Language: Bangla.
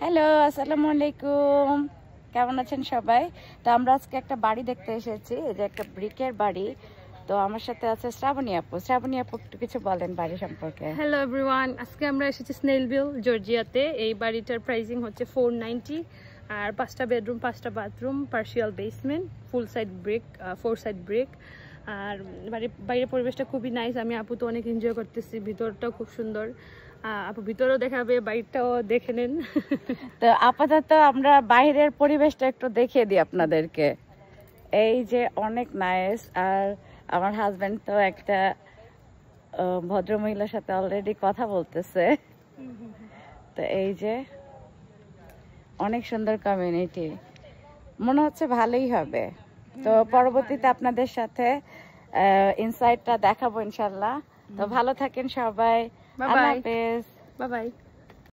হ্যালো, আসসালামু আলাইকুম। কেমন আছেন সবাই? তো আমরা আজকে একটা বাড়ি দেখতে এসেছি, এই যে একটা ব্রিকের বাড়ি। তো আমার সাথে আছে শ্রাবণী আপু। শ্রাবণী আপু একটু কিছু বলেন বাড়ি সম্পর্কে। হ্যালো এভরিওয়ান, আজকে আমরা এসেছি স্নেলভিল জর্জিয়াতে। এই বাড়িটার প্রাইসিং হচ্ছে 490 আর 5টা বেডরুম 5টা bathroom, partial basement, full side brick, 4 side brick. আর বাইরের পরিবেশটা খুবই নাইস। আমি আপু তো অনেক এনজয় করতেছি, ভিতরটাও খুব সুন্দর। আপু ভিতরেও দেখাবে, বাইরটাও দেখে নেন। তো আপাতত আমরা বাইরের পরিবেশটা একটু দেখিয়ে দিই আপনাদেরকে। এই যে অনেক নাইস। আর আমার হাজবেন্ড তো একটা ভদ্রমহিলার সাথে অলরেডি কথা বলতেছে। তো এই যে অনেক সুন্দর কমিউনিটি, মনে হচ্ছে ভালোই হবে। তো পরবর্তীতে আপনাদের সাথে ইনসাইটটা দেখাবো ইনশাল্লাহ। তো ভালো থাকেন সবাই। আল্লাহ হাফেজ। Bye bye.